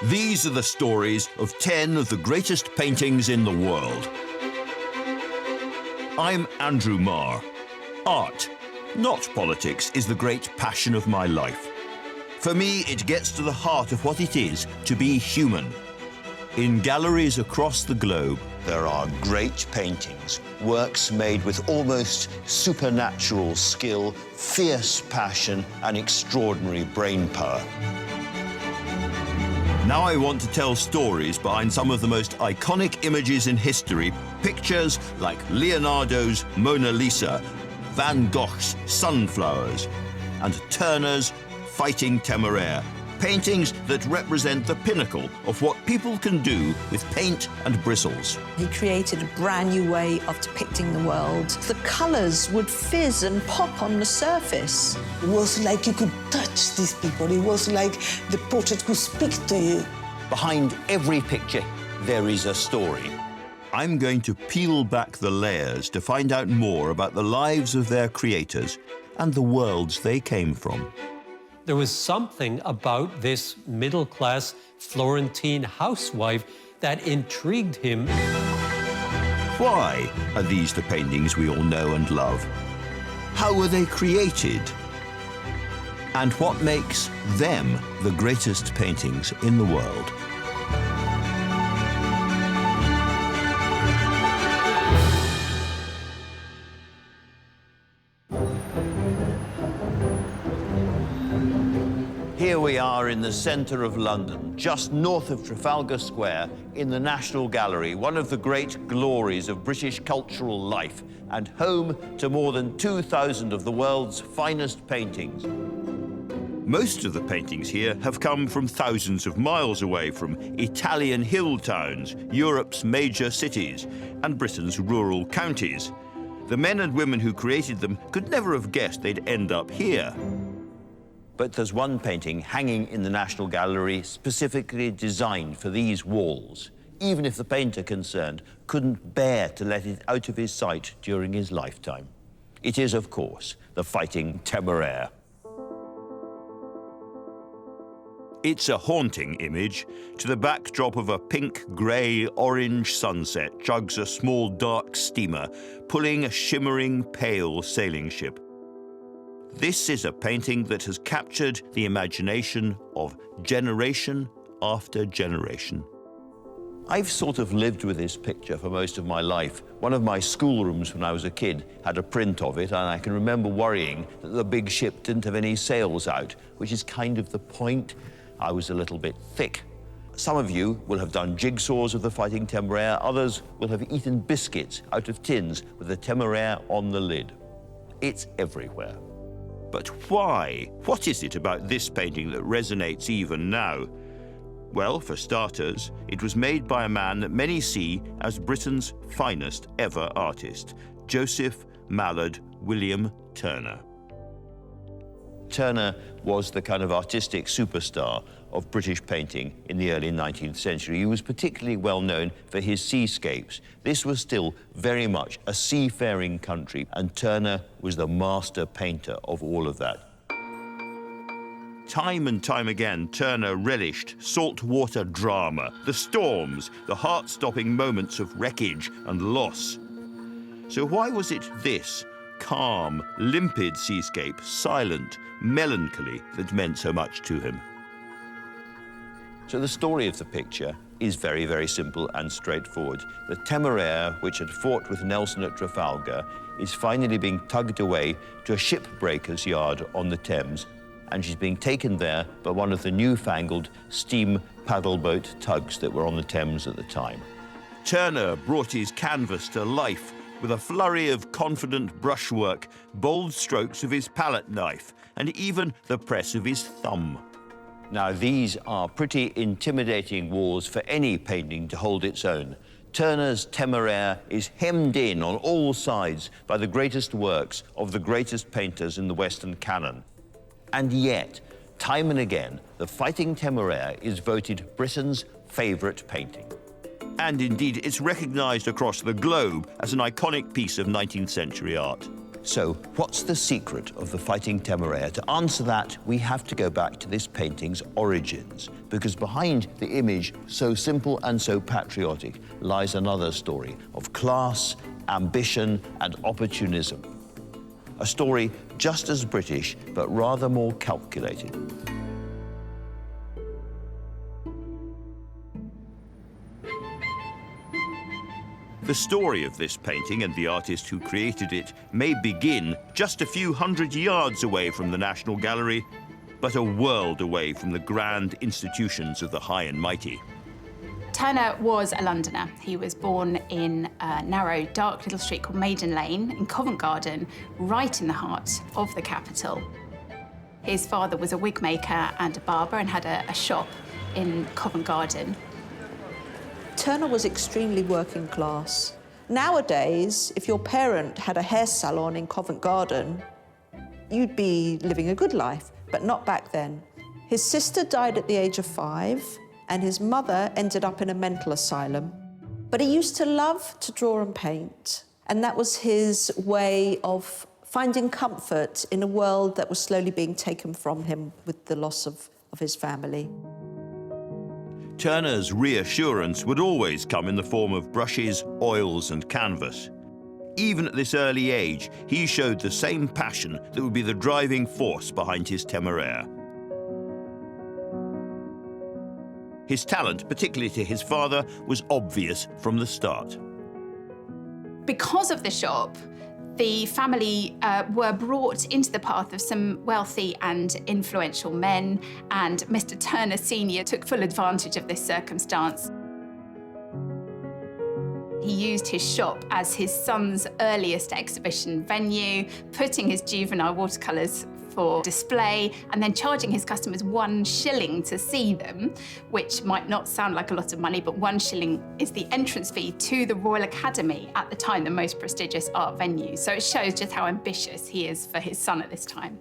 These are the stories of 10 of the greatest paintings in the world. I'm Andrew Marr. Art, not politics, is the great passion of my life. For me, it gets to the heart of what it is to be human. In galleries across the globe, there are great paintings, works made with almost supernatural skill, fierce passion, and extraordinary brain power. Now I want to tell stories behind some of the most iconic images in history, pictures like Leonardo's Mona Lisa, Van Gogh's Sunflowers, and Turner's Fighting Temeraire, paintings that represent the pinnacle of what people can do with paint and bristles. He created a brand new way of depicting the world. The colours would fizz and pop on the surface. It was like you could touch these people. It was like the portrait could speak to you. Behind every picture, there is a story. I'm going to peel back the layers to find out more about the lives of their creators and the worlds they came from. There was something about this middle-class Florentine housewife that intrigued him. Why are these the paintings we all know and love? How were they created? And what makes them the greatest paintings in the world? Here we are in the centre of London, just north of Trafalgar Square, in the National Gallery, one of the great glories of British cultural life, and home to more than 2,000 of the world's finest paintings. Most of the paintings here have come from thousands of miles away, from Italian hill towns, Europe's major cities, and Britain's rural counties. The men and women who created them could never have guessed they'd end up here. But there's one painting hanging in the National Gallery specifically designed for these walls, even if the painter concerned couldn't bear to let it out of his sight during his lifetime. It is, of course, the Fighting Temeraire. It's a haunting image. To the backdrop of a pink, grey, orange sunset chugs a small dark steamer, pulling a shimmering, pale sailing ship. This is a painting that has captured the imagination of generation after generation. I've sort of lived with this picture for most of my life. One of my schoolrooms when I was a kid had a print of it, and I can remember worrying that the big ship didn't have any sails out, which is kind of the point. I was a little bit thick. Some of you will have done jigsaws of the Fighting Temeraire, others will have eaten biscuits out of tins with the Temeraire on the lid. It's everywhere. But why? What is it about this painting that resonates even now? Well, for starters, it was made by a man that many see as Britain's finest ever artist, Joseph Mallard William Turner. Turner was the kind of artistic superstar of British painting in the early 19th century. He was particularly well known for his seascapes. This was still very much a seafaring country, and Turner was the master painter of all of that. Time and time again, Turner relished saltwater drama, the storms, the heart-stopping moments of wreckage and loss. So why was it this calm, limpid seascape, silent, melancholy, that meant so much to him? So the story of the picture is very, very simple and straightforward. The Temeraire, which had fought with Nelson at Trafalgar, is finally being tugged away to a shipbreaker's yard on the Thames, and she's being taken there by one of the newfangled steam paddleboat tugs that were on the Thames at the time. Turner brought his canvas to life with a flurry of confident brushwork, bold strokes of his palette knife, and even the press of his thumb. Now, these are pretty intimidating walls for any painting to hold its own. Turner's Temeraire is hemmed in on all sides by the greatest works of the greatest painters in the Western canon. And yet, time and again, the Fighting Temeraire is voted Britain's favourite painting. And indeed, it's recognised across the globe as an iconic piece of 19th century art. So, what's the secret of the Fighting Temeraire? To answer that, we have to go back to this painting's origins, because behind the image, so simple and so patriotic, lies another story of class, ambition, and opportunism. A story just as British, but rather more calculated. The story of this painting and the artist who created it may begin just a few hundred yards away from the National Gallery, but a world away from the grand institutions of the high and mighty. Turner was a Londoner. He was born in a narrow, dark little street called Maiden Lane in Covent Garden, right in the heart of the capital. His father was a wig maker and a barber and had a shop in Covent Garden. Turner was extremely working class. Nowadays, if your parent had a hair salon in Covent Garden, you'd be living a good life, but not back then. His sister died at the age of 5, and his mother ended up in a mental asylum. But he used to love to draw and paint, and that was his way of finding comfort in a world that was slowly being taken from him with the loss of his family. Turner's reassurance would always come in the form of brushes, oils, and canvas. Even at this early age, he showed the same passion that would be the driving force behind his Temeraire. His talent, particularly to his father, was obvious from the start. Because of the shop, the family were brought into the path of some wealthy and influential men, and Mr. Turner Sr. took full advantage of this circumstance. He used his shop as his son's earliest exhibition venue, putting his juvenile watercolours for display and then charging his customers 1 shilling to see them, which might not sound like a lot of money, but 1 shilling is the entrance fee to the Royal Academy, at the time the most prestigious art venue. So it shows just how ambitious he is for his son at this time.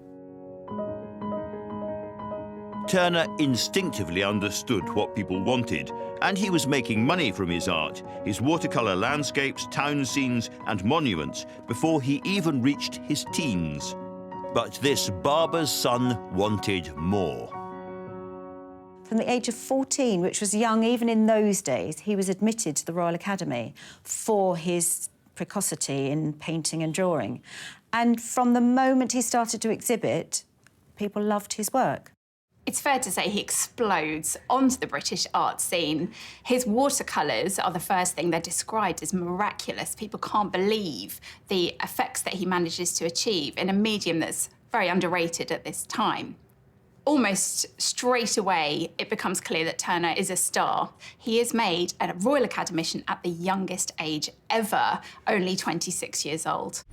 Turner instinctively understood what people wanted, and he was making money from his art, his watercolour landscapes, town scenes and monuments, before he even reached his teens. But this barber's son wanted more. From the age of 14, which was young even in those days, he was admitted to the Royal Academy for his precocity in painting and drawing. And from the moment he started to exhibit, people loved his work. It's fair to say he explodes onto the British art scene. His watercolours are the first thing. They're described as miraculous. People can't believe the effects that he manages to achieve in a medium that's very underrated at this time. Almost straight away, it becomes clear that Turner is a star. He is made a Royal Academician at the youngest age ever, only 26 years old.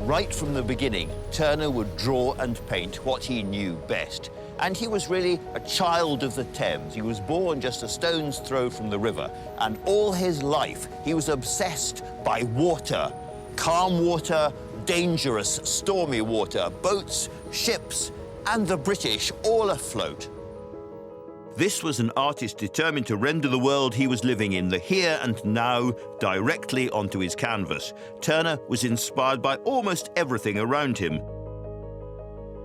Right from the beginning, Turner would draw and paint what he knew best. And he was really a child of the Thames. He was born just a stone's throw from the river, and all his life he was obsessed by water. Calm water, dangerous, stormy water, boats, ships, and the British all afloat. This was an artist determined to render the world he was living in, the here and now, directly onto his canvas. Turner was inspired by almost everything around him.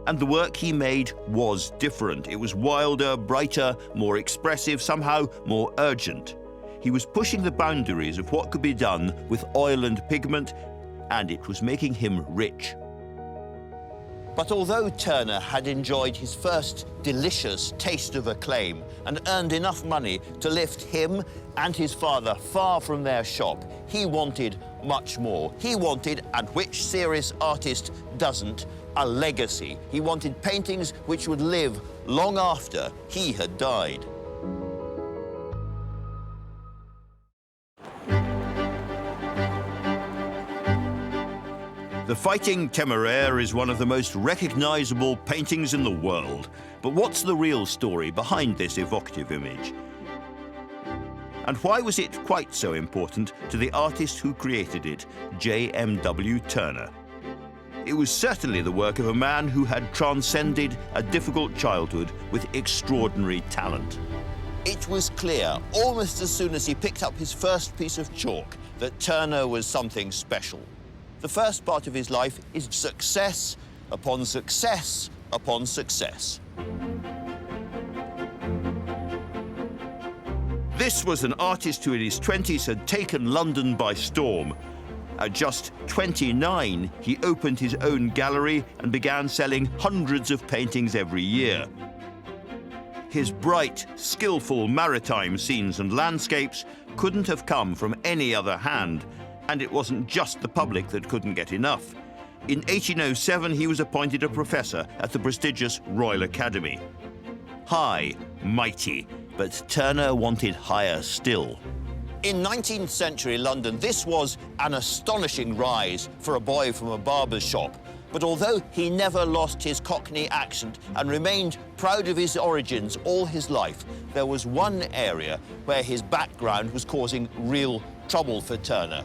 And the work he made was different. It was wilder, brighter, more expressive, somehow more urgent. He was pushing the boundaries of what could be done with oil and pigment, and it was making him rich. But although Turner had enjoyed his first delicious taste of acclaim and earned enough money to lift him and his father far from their shop, he wanted much more. He wanted, and which serious artist doesn't, a legacy. He wanted paintings which would live long after he had died. The Fighting Temeraire is one of the most recognizable paintings in the world. But what's the real story behind this evocative image? And why was it quite so important to the artist who created it, JMW Turner? It was certainly the work of a man who had transcended a difficult childhood with extraordinary talent. It was clear, almost as soon as he picked up his first piece of chalk, that Turner was something special. The first part of his life is success upon success upon success. This was an artist who in his 20s had taken London by storm. At just 29, he opened his own gallery and began selling hundreds of paintings every year. His bright, skillful maritime scenes and landscapes couldn't have come from any other hand, and it wasn't just the public that couldn't get enough. In 1807, he was appointed a professor at the prestigious Royal Academy. High, mighty, but Turner wanted higher still. In 19th century London, this was an astonishing rise for a boy from a barber's shop. But although he never lost his Cockney accent and remained proud of his origins all his life, there was one area where his background was causing real trouble for Turner.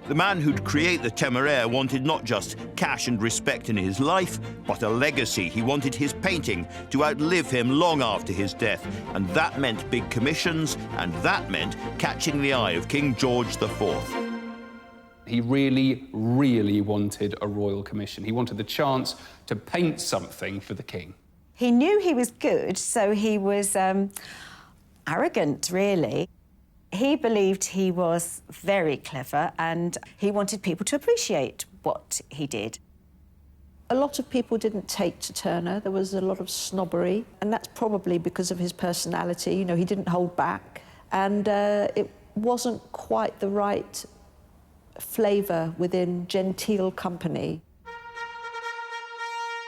The man who'd create the Temeraire wanted not just cash and respect in his life, but a legacy. He wanted his painting to outlive him long after his death, and that meant big commissions, and that meant catching the eye of King George IV. He really, really wanted a royal commission. He wanted the chance to paint something for the king. He knew he was good, so he was arrogant, really. He believed he was very clever and he wanted people to appreciate what he did. A lot of people didn't take to Turner. There was a lot of snobbery, and that's probably because of his personality. You know, he didn't hold back, and it wasn't quite the right flavour within genteel company.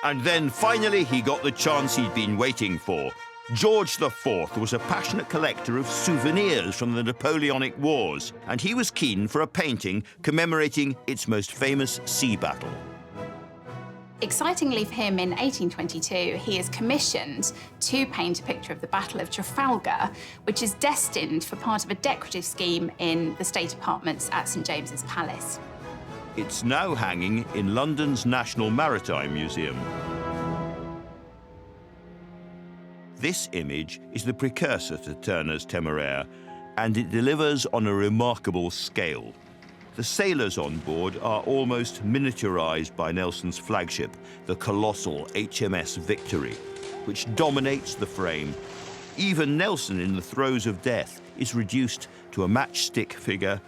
And then finally he got the chance he'd been waiting for. George IV was a passionate collector of souvenirs from the Napoleonic Wars, and he was keen for a painting commemorating its most famous sea battle. Excitingly for him, in 1822, he is commissioned to paint a picture of the Battle of Trafalgar, which is destined for part of a decorative scheme in the state apartments at St James's Palace. It's now hanging in London's National Maritime Museum. This image is the precursor to Turner's Temeraire, and it delivers on a remarkable scale. The sailors on board are almost miniaturized by Nelson's flagship, the colossal HMS Victory, which dominates the frame. Even Nelson, in the throes of death, is reduced to a matchstick figure,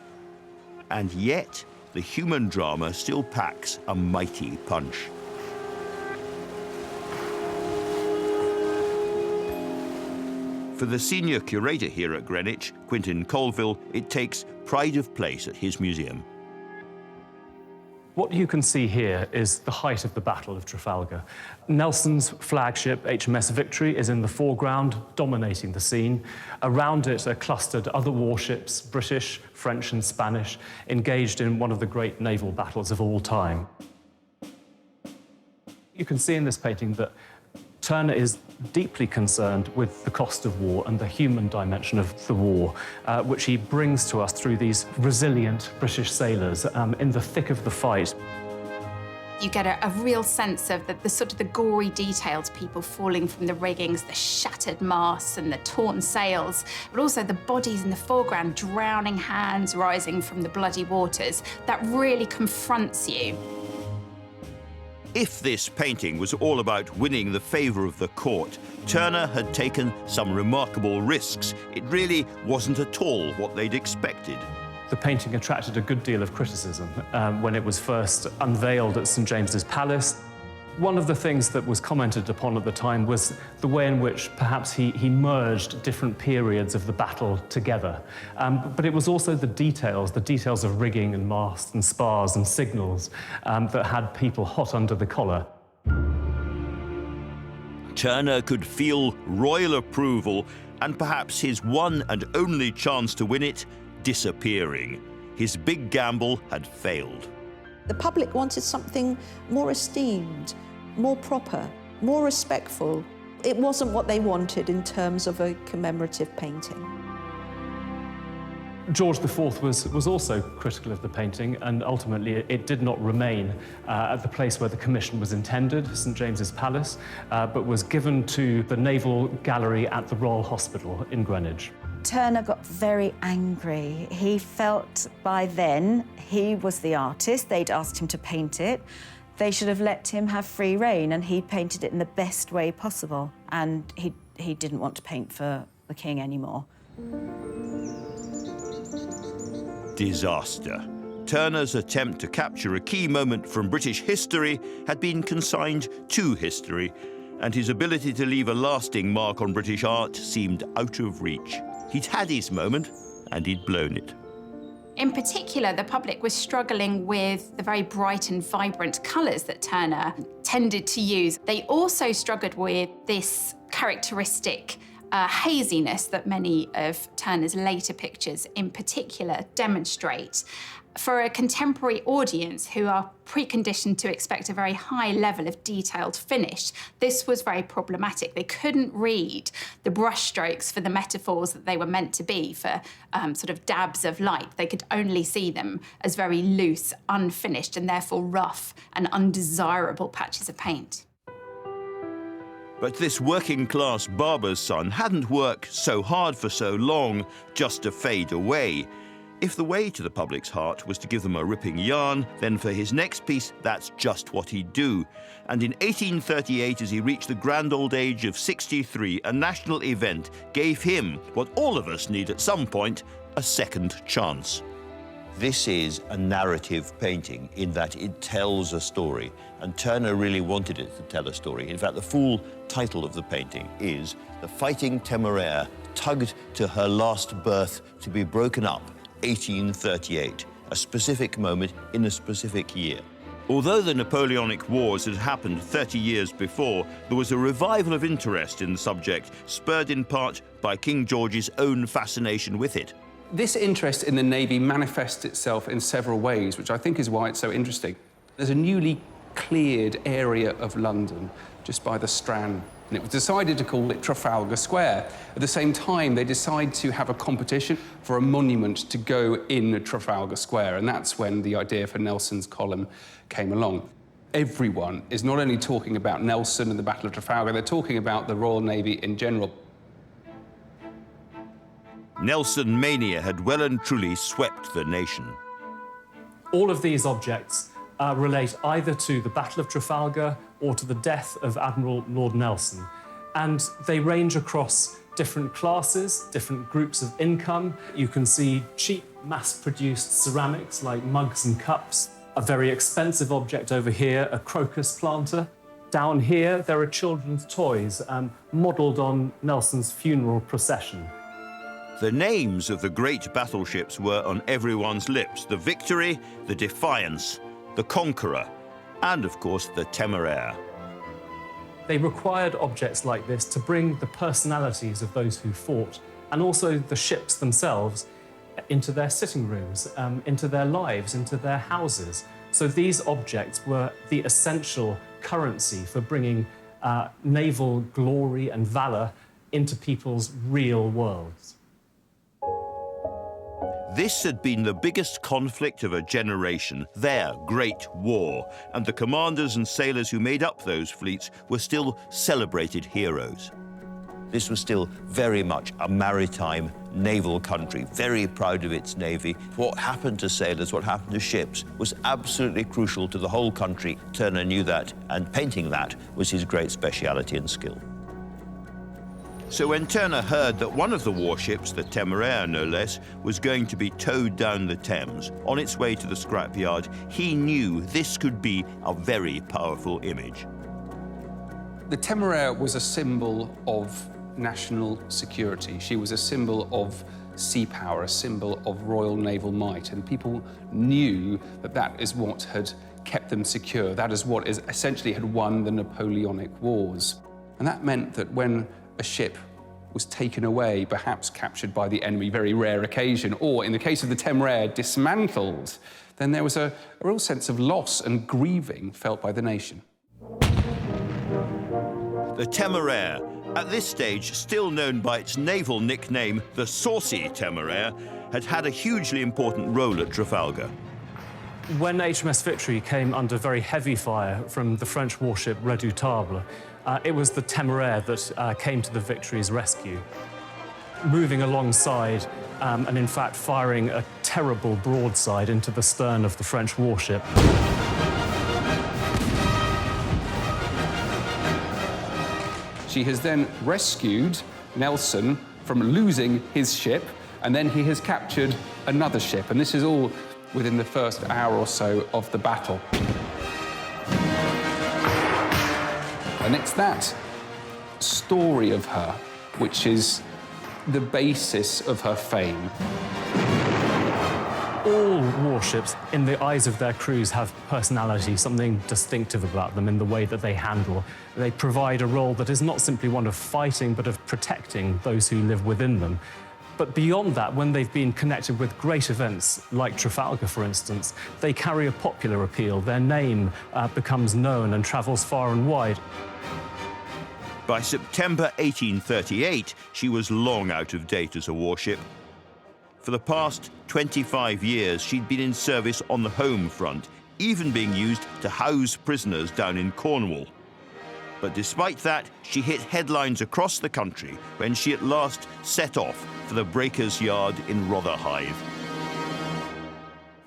and yet the human drama still packs a mighty punch. For the senior curator here at Greenwich, Quintin Colville, it takes pride of place at his museum. What you can see here is the height of the Battle of Trafalgar. Nelson's flagship, HMS Victory, is in the foreground, dominating the scene. Around it are clustered other warships, British, French and Spanish, engaged in one of the great naval battles of all time. You can see in this painting that Turner is deeply concerned with the cost of war and the human dimension of the war, which he brings to us through these resilient British sailors in the thick of the fight. You get a real sense of the sort of the gory details, people falling from the riggings, the shattered masts and the torn sails, but also the bodies in the foreground, drowning hands rising from the bloody waters. That really confronts you. If this painting was all about winning the favour of the court, Turner had taken some remarkable risks. It really wasn't at all what they'd expected. The painting attracted a good deal of criticism when it was first unveiled at St James's Palace. One of the things that was commented upon at the time was the way in which perhaps he merged different periods of the battle together. But it was also the details of rigging and masts and spars and signals that had people hot under the collar. Turner could feel royal approval and perhaps his one and only chance to win it disappearing. His big gamble had failed. The public wanted something more esteemed, more proper, more respectful. It wasn't what they wanted in terms of a commemorative painting. George IV was also critical of the painting, and ultimately it did not remain at the place where the commission was intended, St James's Palace, but was given to the Naval Gallery at the Royal Hospital in Greenwich. Turner got very angry. He felt by then he was the artist. They'd asked him to paint it. They should have let him have free rein, and he painted it in the best way possible. And he didn't want to paint for the king anymore. Disaster. Turner's attempt to capture a key moment from British history had been consigned to history, and his ability to leave a lasting mark on British art seemed out of reach. He'd had his moment, and he'd blown it. In particular, the public was struggling with the very bright and vibrant colours that Turner tended to use. They also struggled with this characteristic haziness that many of Turner's later pictures in particular demonstrate. For a contemporary audience who are preconditioned to expect a very high level of detailed finish, this was very problematic. They couldn't read the brushstrokes for the metaphors that they were meant to be for sort of dabs of light. They could only see them as very loose, unfinished, and therefore rough and undesirable patches of paint. But this working-class barber's son hadn't worked so hard for so long just to fade away. If the way to the public's heart was to give them a ripping yarn, then for his next piece, that's just what he'd do. And in 1838, as he reached the grand old age of 63, a national event gave him what all of us need at some point, a second chance. This is a narrative painting in that it tells a story, and Turner really wanted it to tell a story. In fact, the full title of the painting is The Fighting Temeraire, Tugged to Her Last Berth to be Broken Up, 1838, a specific moment in a specific year. Although the Napoleonic Wars had happened 30 years before, there was a revival of interest in the subject, spurred in part by King George's own fascination with it. This interest in the Navy manifests itself in several ways, which I think is why it's so interesting. There's a newly cleared area of London just by the Strand, and it was decided to call it Trafalgar Square. At the same time, they decide to have a competition for a monument to go in Trafalgar Square, and that's when the idea for Nelson's column came along. Everyone is not only talking about Nelson and the Battle of Trafalgar, they're talking about the Royal Navy in general. Nelson mania had well and truly swept the nation. All of these objects relate either to the Battle of Trafalgar or to the death of Admiral Lord Nelson. And they range across different classes, different groups of income. You can see cheap, mass-produced ceramics like mugs and cups. A very expensive object over here, a crocus planter. Down here, there are children's toys modelled on Nelson's funeral procession. The names of the great battleships were on everyone's lips: the Victory, the Defiance, the Conqueror, and of course the Temeraire. They required objects like this to bring the personalities of those who fought, and also the ships themselves, into their sitting rooms, into their lives, into their houses. So these objects were the essential currency for bringing naval glory and valour into people's real worlds. This had been the biggest conflict of a generation, their Great War, and the commanders and sailors who made up those fleets were still celebrated heroes. This was still very much a maritime naval country, very proud of its navy. What happened to sailors, what happened to ships, was absolutely crucial to the whole country. Turner knew that, and painting that was his great speciality and skill. So when Turner heard that one of the warships, the Temeraire no less, was going to be towed down the Thames on its way to the scrapyard, he knew this could be a very powerful image. The Temeraire was a symbol of national security. She was a symbol of sea power, a symbol of royal naval might, and people knew that that is what had kept them secure. That is what essentially had won the Napoleonic Wars. And that meant that when a ship was taken away, perhaps captured by the enemy, very rare occasion, or in the case of the Temeraire, dismantled, then there was a real sense of loss and grieving felt by the nation. The Temeraire, at this stage still known by its naval nickname, the Saucy Temeraire, had had a hugely important role at Trafalgar. When HMS Victory came under very heavy fire from the French warship Redoutable, it was the Temeraire that came to the Victory's rescue. moving alongside and in fact firing a terrible broadside into the stern of the French warship. She has then rescued Nelson from losing his ship, and then he has captured another ship, and this is all within the first hour or so of the battle. And it's that story of her which is the basis of her fame. All warships, in the eyes of their crews, have personality, something distinctive about them in the way that they handle. They provide a role that is not simply one of fighting, but of protecting those who live within them. But beyond that, when they've been connected with great events, like Trafalgar, for instance, they carry a popular appeal. Their name becomes known and travels far and wide. By September 1838, she was long out of date as a warship. For the past 25 years, she'd been in service on the home front, even being used to house prisoners down in Cornwall. But despite that, she hit headlines across the country when she at last set off for the Breakers' Yard in Rotherhithe.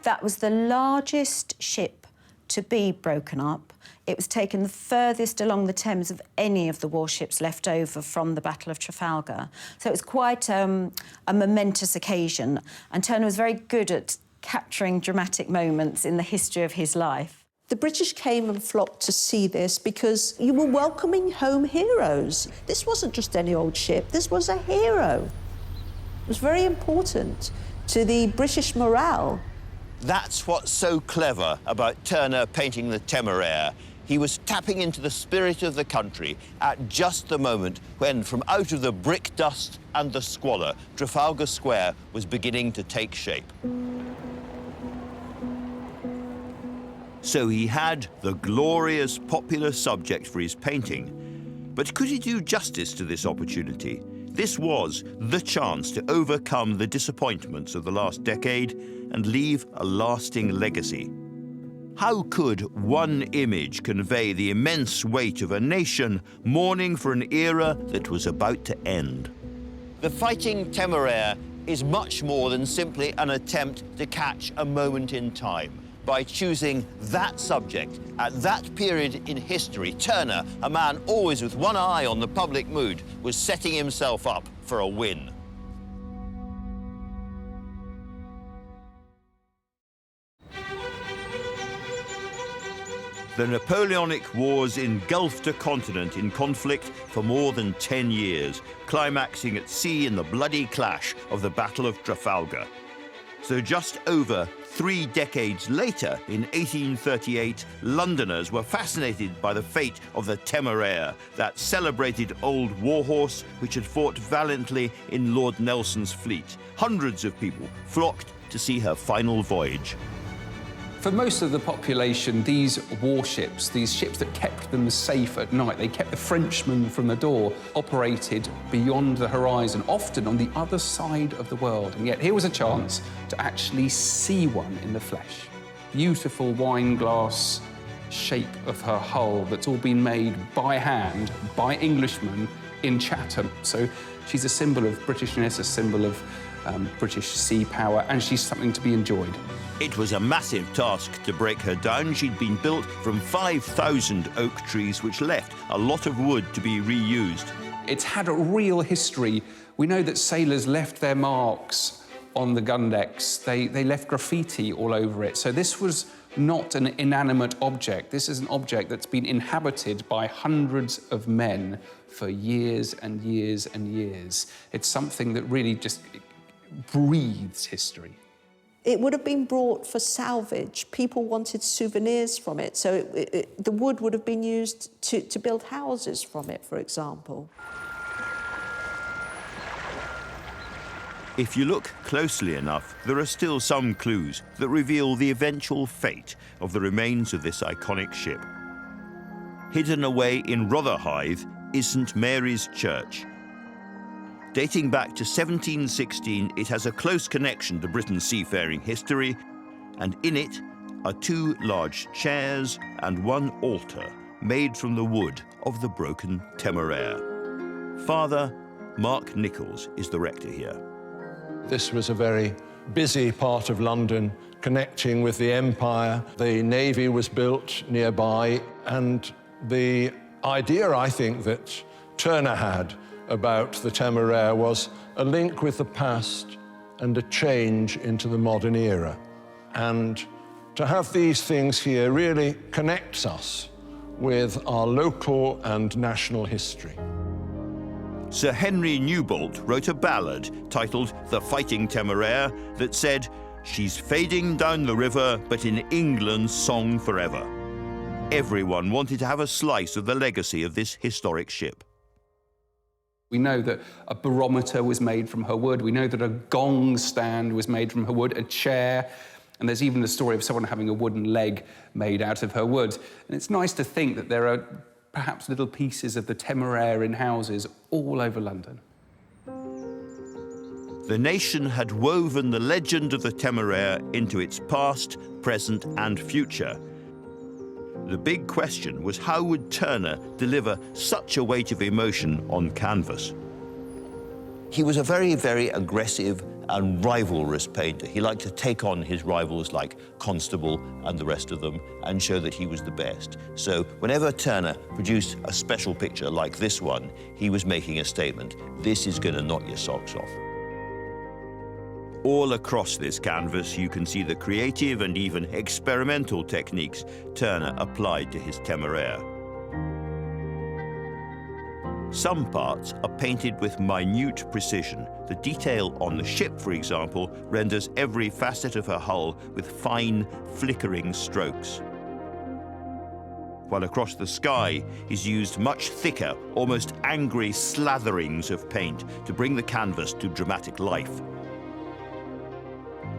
That was the largest ship to be broken up. It was taken the furthest along the Thames of any of the warships left over from the Battle of Trafalgar. So it was quite a momentous occasion, and Turner was very good at capturing dramatic moments in the history of his life. The British came and flocked to see this because you were welcoming home heroes. This wasn't just any old ship, this was a hero. It was very important to the British morale. That's what's so clever about Turner painting the Temeraire. He was tapping into the spirit of the country at just the moment when, from out of the brick dust and the squalor, Trafalgar Square was beginning to take shape. So he had the glorious popular subject for his painting. But could he do justice to this opportunity? This was the chance to overcome the disappointments of the last decade and leave a lasting legacy. How could one image convey the immense weight of a nation mourning for an era that was about to end? The Fighting Temeraire is much more than simply an attempt to catch a moment in time. By choosing that subject at that period in history, Turner, a man always with one eye on the public mood, was setting himself up for a win. The Napoleonic Wars engulfed a continent in conflict for more than 10 years, climaxing at sea in the bloody clash of the Battle of Trafalgar. So just over 3 decades later, in 1838, Londoners were fascinated by the fate of the Temeraire, that celebrated old warhorse which had fought valiantly in Lord Nelson's fleet. Hundreds of people flocked to see her final voyage. For most of the population, these warships, these ships that kept them safe at night, they kept the Frenchmen from the door, operated beyond the horizon, often on the other side of the world. And yet here was a chance to actually see one in the flesh. Beautiful wine glass shape of her hull that's all been made by hand by Englishmen in Chatham. So she's a symbol of Britishness, a symbol of British sea power, and she's something to be enjoyed. It was a massive task to break her down. She'd been built from 5,000 oak trees, which left a lot of wood to be reused. It's had a real history. We know that sailors left their marks on the gun decks. They left graffiti all over it. So this was not an inanimate object. This is an object that's been inhabited by hundreds of men for years and years and years. It's something that really just breathes history. It would have been brought for salvage. People wanted souvenirs from it, so the wood would have been used to build houses from it, for example. If you look closely enough, there are still some clues that reveal the eventual fate of the remains of this iconic ship. Hidden away in Rotherhithe is St. Mary's Church. Dating back to 1716, it has a close connection to Britain's seafaring history, and in it are 2 large chairs and 1 altar made from the wood of the broken Temeraire. Father Mark Nichols is the rector here. This was a very busy part of London, connecting with the Empire. The Navy was built nearby, and the idea, I think, that Turner had about the Temeraire was a link with the past and a change into the modern era. And to have these things here really connects us with our local and national history. Sir Henry Newbolt wrote a ballad titled The Fighting Temeraire that said, "She's fading down the river, but in England's song forever." Everyone wanted to have a slice of the legacy of this historic ship. We know that a barometer was made from her wood. We know that a gong stand was made from her wood, a chair, and there's even the story of someone having a wooden leg made out of her wood. And it's nice to think that there are perhaps little pieces of the Temeraire in houses all over London. The nation had woven the legend of the Temeraire into its past, present, and future. The big question was, how would Turner deliver such a weight of emotion on canvas? He was a very, very aggressive and rivalrous painter. He liked to take on his rivals like Constable and the rest of them and show that he was the best. So whenever Turner produced a special picture like this one, he was making a statement. This is going to knock your socks off. All across this canvas, you can see the creative and even experimental techniques Turner applied to his Temeraire. Some parts are painted with minute precision. The detail on the ship, for example, renders every facet of her hull with fine, flickering strokes. While across the sky, he's used much thicker, almost angry slatherings of paint to bring the canvas to dramatic life.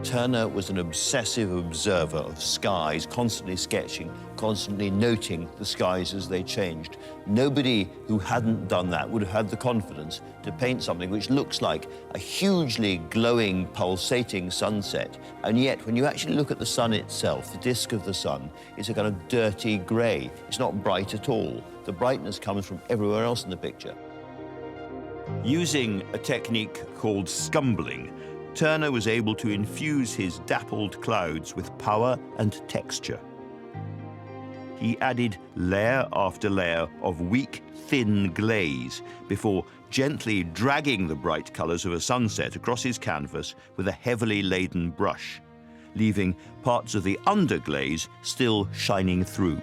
Turner was an obsessive observer of skies, constantly sketching, constantly noting the skies as they changed. Nobody who hadn't done that would have had the confidence to paint something which looks like a hugely glowing, pulsating sunset, and yet when you actually look at the sun itself, the disk of the sun, it's a kind of dirty grey. It's not bright at all. The brightness comes from everywhere else in the picture. Using a technique called scumbling, Turner was able to infuse his dappled clouds with power and texture. He added layer after layer of weak, thin glaze before gently dragging the bright colours of a sunset across his canvas with a heavily laden brush, leaving parts of the underglaze still shining through.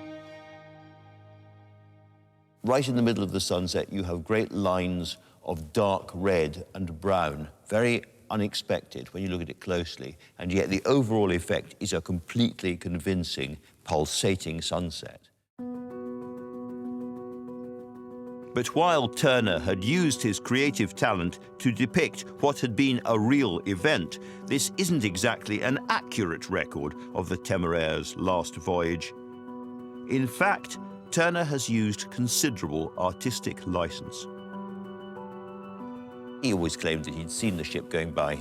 Right in the middle of the sunset, you have great lines of dark red and brown, very unexpected when you look at it closely, and yet the overall effect is a completely convincing, pulsating sunset. But while Turner had used his creative talent to depict what had been a real event, this isn't exactly an accurate record of the Temeraire's last voyage. In fact, Turner has used considerable artistic license. He always claimed that he'd seen the ship going by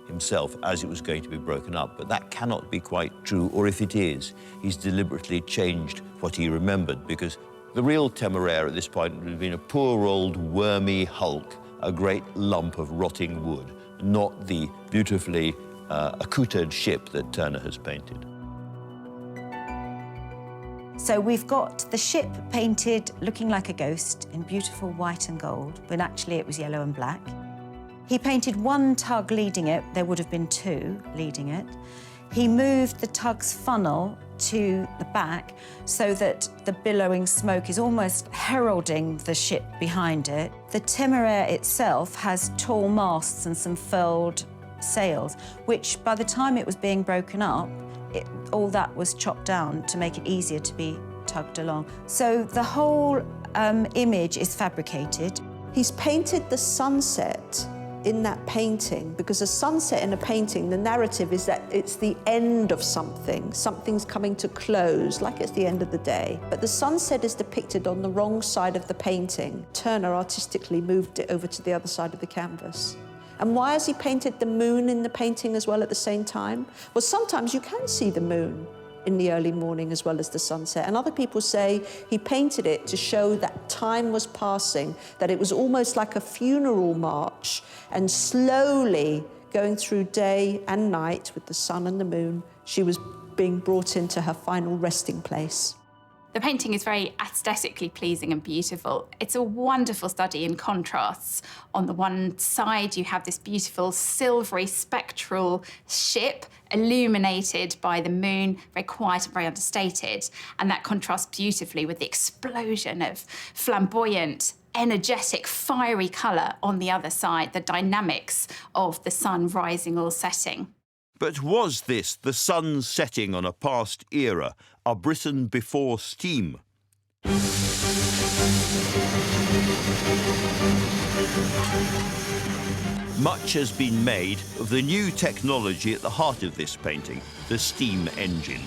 himself as it was going to be broken up, but that cannot be quite true, or if it is, he's deliberately changed what he remembered, because the real Temeraire at this point would have been a poor old wormy hulk, a great lump of rotting wood, not the beautifully accoutred ship that Turner has painted. So we've got the ship painted looking like a ghost in beautiful white and gold, when actually it was yellow and black. He painted one tug leading it. There would have been two leading it. He moved the tug's funnel to the back so that the billowing smoke is almost heralding the ship behind it. The Temeraire itself has tall masts and some furled sails, which by the time it was being broken up, all that was chopped down to make it easier to be tugged along. So the whole image is fabricated. He's painted the sunset in that painting, because a sunset in a painting, the narrative is that it's the end of something. Something's coming to close, like it's the end of the day. But the sunset is depicted on the wrong side of the painting. Turner artistically moved it over to the other side of the canvas. And why has he painted the moon in the painting as well at the same time? Well, sometimes you can see the moon in the early morning as well as the sunset. And other people say he painted it to show that time was passing, that it was almost like a funeral march, and slowly going through day and night with the sun and the moon, she was being brought into her final resting place. The painting is very aesthetically pleasing and beautiful. It's a wonderful study in contrasts. On the one side, you have this beautiful silvery spectral ship illuminated by the moon, very quiet and very understated. And that contrasts beautifully with the explosion of flamboyant, energetic, fiery colour on the other side, the dynamics of the sun rising or setting. But was this the sun setting on a past era, a Britain before steam? Much has been made of the new technology at the heart of this painting, the steam engine.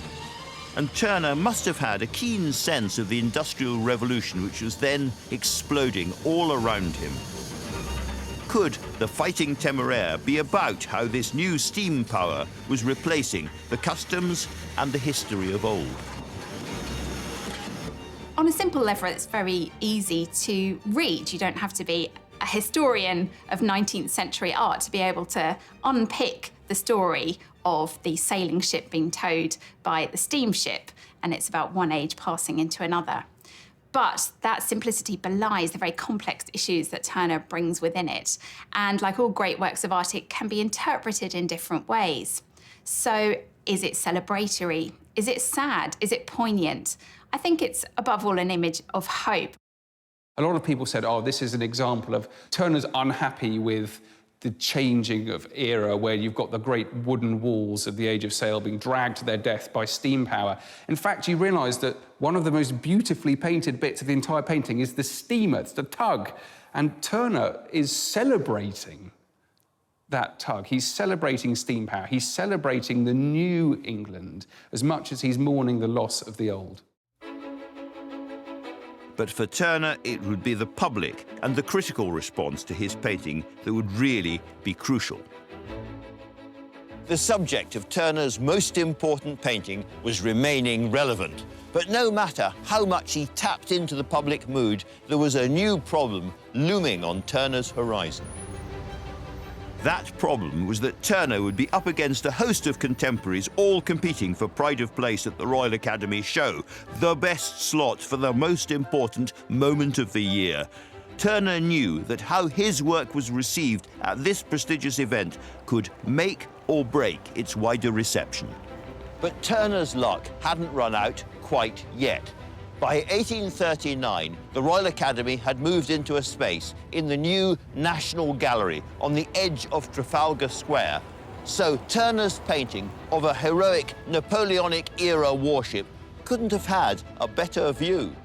And Turner must have had a keen sense of the Industrial Revolution which was then exploding all around him. Could the Fighting Temeraire be about how this new steam power was replacing the customs and the history of old? On a simple level, it's very easy to read. You don't have to be a historian of 19th century art to be able to unpick the story of the sailing ship being towed by the steamship, and it's about one age passing into another. But that simplicity belies the very complex issues that Turner brings within it. And like all great works of art, it can be interpreted in different ways. So is it celebratory? Is it sad? Is it poignant? I think it's above all an image of hope. A lot of people said, oh, this is an example of Turner's unhappy with the changing of era where you've got the great wooden walls of the Age of Sail being dragged to their death by steam power. In fact, you realise that one of the most beautifully painted bits of the entire painting is the steamer, it's the tug. And Turner is celebrating that tug. He's celebrating steam power. He's celebrating the new England as much as he's mourning the loss of the old. But for Turner, it would be the public and the critical response to his painting that would really be crucial. The subject of Turner's most important painting was remaining relevant. But no matter how much he tapped into the public mood, there was a new problem looming on Turner's horizon. That problem was that Turner would be up against a host of contemporaries all competing for pride of place at the Royal Academy show, the best slot for the most important moment of the year. Turner knew that how his work was received at this prestigious event could make or break its wider reception. But Turner's luck hadn't run out quite yet. By 1839, the Royal Academy had moved into a space in the new National Gallery on the edge of Trafalgar Square. So Turner's painting of a heroic Napoleonic-era warship couldn't have had a better view.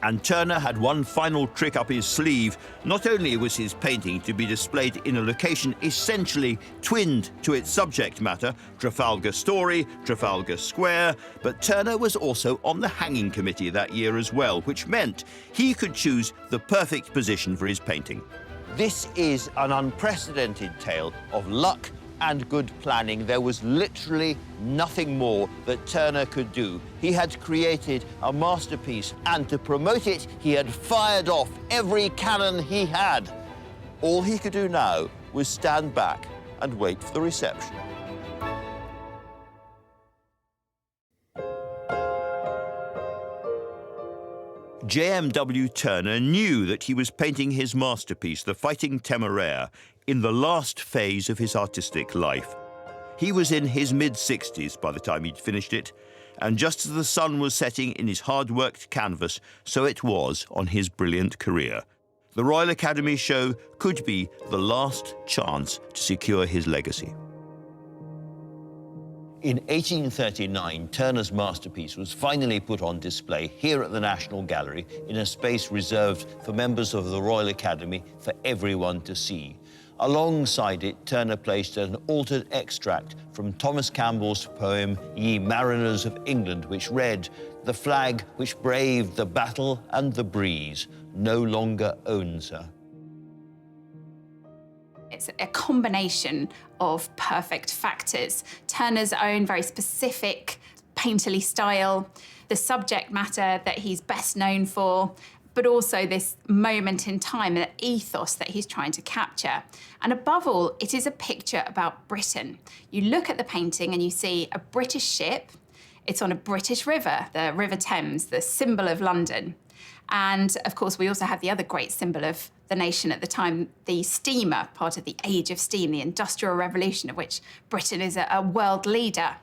And Turner had one final trick up his sleeve. Not only was his painting to be displayed in a location essentially twinned to its subject matter, Trafalgar Story, Trafalgar Square, but Turner was also on the hanging committee that year as well, which meant he could choose the perfect position for his painting. This is an unprecedented tale of luck and good planning. There was literally nothing more that Turner could do. He had created a masterpiece, and to promote it, he had fired off every cannon he had. All he could do now was stand back and wait for the reception. JMW Turner knew that he was painting his masterpiece, the Fighting Temeraire, in the last phase of his artistic life. He was in his mid-60s by the time he'd finished it, and just as the sun was setting in his hard-worked canvas, so it was on his brilliant career. The Royal Academy show could be the last chance to secure his legacy. In 1839, Turner's masterpiece was finally put on display here at the National Gallery in a space reserved for members of the Royal Academy for everyone to see. Alongside it, Turner placed an altered extract from Thomas Campbell's poem Ye Mariners of England, which read, "The flag which braved the battle and the breeze no longer owns her." It's a combination of perfect factors. Turner's own very specific painterly style, the subject matter that he's best known for, but also this moment in time, the ethos that he's trying to capture. And above all, it is a picture about Britain. You look at the painting and you see a British ship. It's on a British river, the River Thames, the symbol of London. And of course, we also have the other great symbol of the nation at the time, the steamer, part of the age of steam, the Industrial Revolution, of which Britain is a world leader.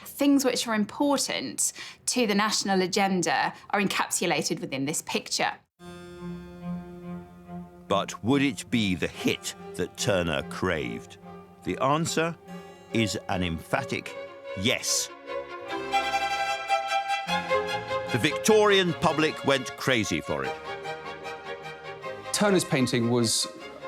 Things which are important to the national agenda are encapsulated within this picture. But would it be the hit that Turner craved? The answer is an emphatic yes. The Victorian public went crazy for it. Turner's painting was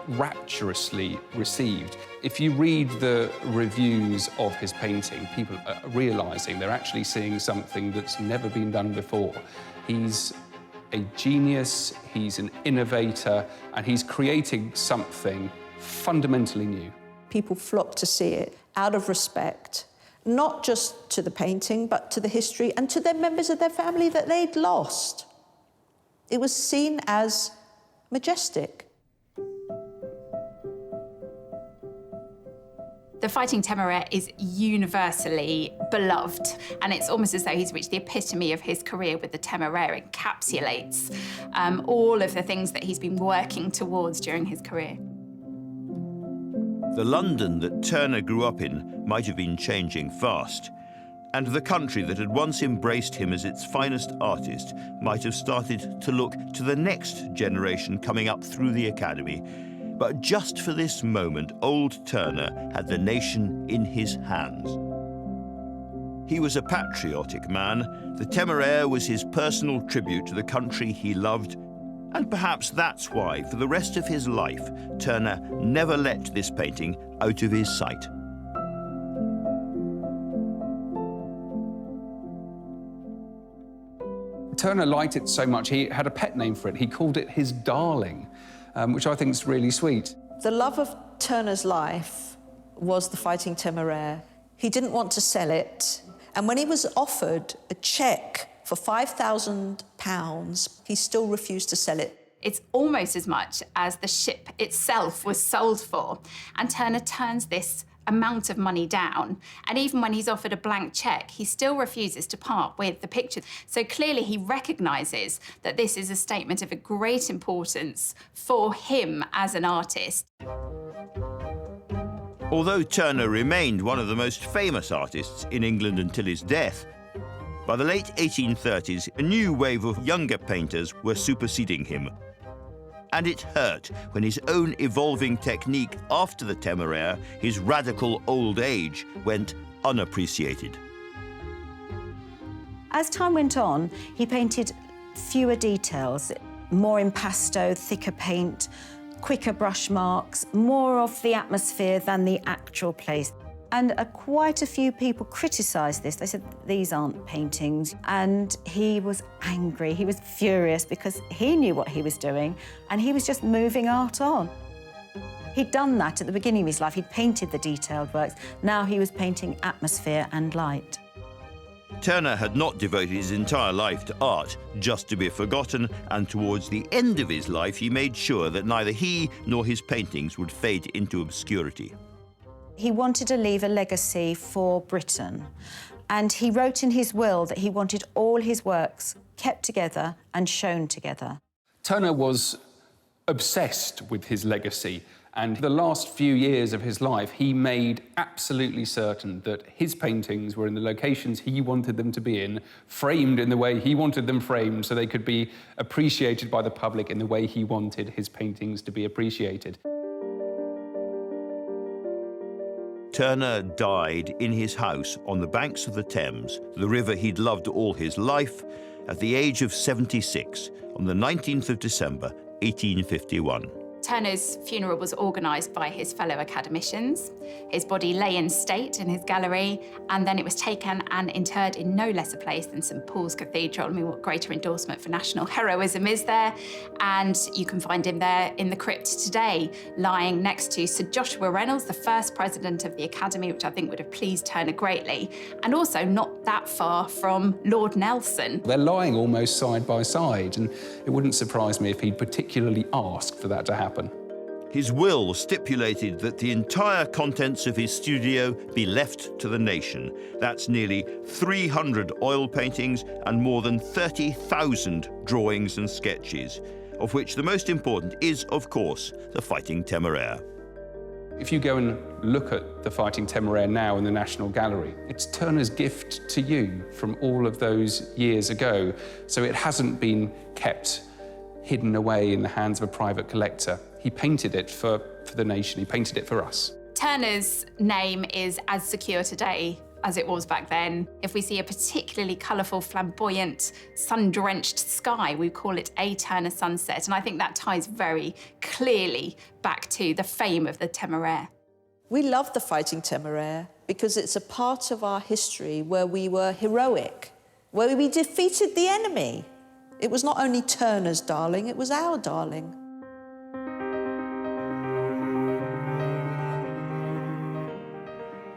rapturously received. If you read the reviews of his painting, people are realising they're actually seeing something that's never been done before. He's a genius, he's an innovator, and he's creating something fundamentally new. People flocked to see it out of respect, not just to the painting, but to the history and to the members of their family that they'd lost. It was seen as majestic. The Fighting Temeraire is universally beloved, and it's almost as though he's reached the epitome of his career with the Temeraire. It encapsulates all of the things that he's been working towards during his career. The London that Turner grew up in might have been changing fast, and the country that had once embraced him as its finest artist might have started to look to the next generation coming up through the Academy. But just for this moment, old Turner had the nation in his hands. He was a patriotic man. The Temeraire was his personal tribute to the country he loved, and perhaps that's why, for the rest of his life, Turner never let this painting out of his sight. Turner liked it so much, he had a pet name for it. He called it his darling, which I think is really sweet. The love of Turner's life was the Fighting Temeraire. He didn't want to sell it, and when he was offered a cheque for £5,000, he still refused to sell it. It's almost as much as the ship itself was sold for, and Turner turns this amount of money down, and even when he's offered a blank cheque, he still refuses to part with the picture. So clearly he recognises that this is a statement of a great importance for him as an artist. Although Turner remained one of the most famous artists in England until his death, by the late 1830s, a new wave of younger painters were superseding him. And it hurt when his own evolving technique after the Temeraire, his radical old age, went unappreciated. As time went on, he painted fewer details, more impasto, thicker paint, quicker brush marks, more of the atmosphere than the actual place. And quite a few people criticised this. They said, these aren't paintings. And he was angry, he was furious because he knew what he was doing and he was just moving art on. He'd done that at the beginning of his life. He'd painted the detailed works. Now he was painting atmosphere and light. Turner had not devoted his entire life to art, just to be forgotten, and towards the end of his life, he made sure that neither he nor his paintings would fade into obscurity. He wanted to leave a legacy for Britain, and he wrote in his will that he wanted all his works kept together and shown together. Turner was obsessed with his legacy, and the last few years of his life, he made absolutely certain that his paintings were in the locations he wanted them to be in, framed in the way he wanted them framed, so they could be appreciated by the public in the way he wanted his paintings to be appreciated. Turner died in his house on the banks of the Thames, the river he'd loved all his life, at the age of 76, on the 19th of December, 1851. Turner's funeral was organised by his fellow academicians. His body lay in state in his gallery, and then it was taken and interred in no less a place than St Paul's Cathedral. I mean, what greater endorsement for national heroism is there? And you can find him there in the crypt today, lying next to Sir Joshua Reynolds, the first president of the Academy, which I think would have pleased Turner greatly, and also not that far from Lord Nelson. They're lying almost side by side, and it wouldn't surprise me if he'd particularly asked for that to happen. His will stipulated that the entire contents of his studio be left to the nation. That's nearly 300 oil paintings and more than 30,000 drawings and sketches, of which the most important is, of course, the Fighting Temeraire. If you go and look at the Fighting Temeraire now in the National Gallery, it's Turner's gift to you from all of those years ago. So it hasn't been kept hidden away in the hands of a private collector. He painted it for the nation, he painted it for us. Turner's name is as secure today as it was back then. If we see a particularly colourful, flamboyant, sun-drenched sky, we call it a Turner sunset, and I think that ties very clearly back to the fame of the Temeraire. We love the Fighting Temeraire because it's a part of our history where we were heroic, where we defeated the enemy. It was not only Turner's darling, it was our darling.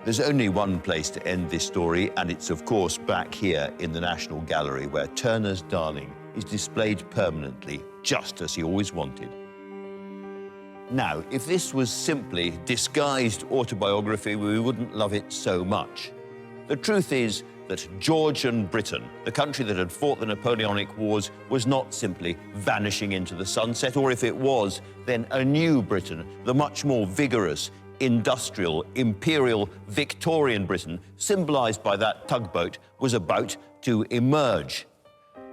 There's only one place to end this story, and it's, of course, back here in the National Gallery, where Turner's darling is displayed permanently, just as he always wanted. Now, if this was simply disguised autobiography, we wouldn't love it so much. The truth is that Georgian Britain, the country that had fought the Napoleonic Wars, was not simply vanishing into the sunset, or if it was, then a new Britain, the much more vigorous, industrial, imperial, Victorian Britain, symbolised by that tugboat, was about to emerge.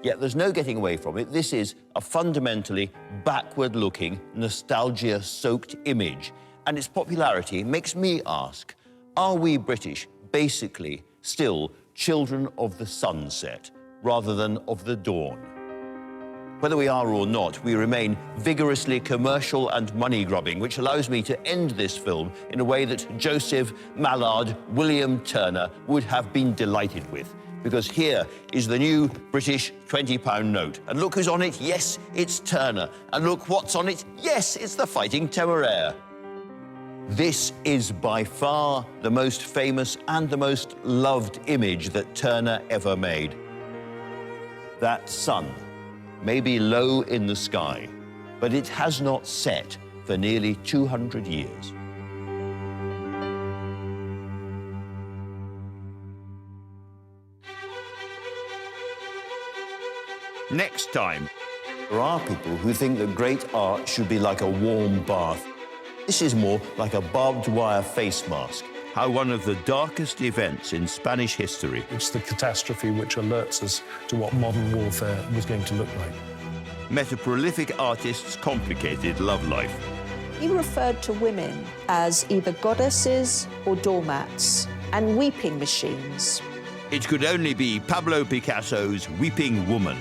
Yet there's no getting away from it. This is a fundamentally backward-looking, nostalgia-soaked image, and its popularity makes me ask, are we British basically still children of the sunset rather than of the dawn? Whether we are or not, we remain vigorously commercial and money-grubbing, which allows me to end this film in a way that Joseph Mallard William Turner would have been delighted with. Because here is the new British £20 note. And look who's on it. Yes, it's Turner. And look what's on it. Yes, it's the Fighting Temeraire. This is by far the most famous and the most loved image that Turner ever made. That sun may be low in the sky, but it has not set for nearly 200 years. Next time, there are people who think that great art should be like a warm bath. This is more like a barbed wire face mask. How one of the darkest events in Spanish history. It's the catastrophe which alerts us to what modern warfare was going to look like. Met a prolific artist's complicated love life. He referred to women as either goddesses or doormats and weeping machines. It could only be Pablo Picasso's Weeping Woman.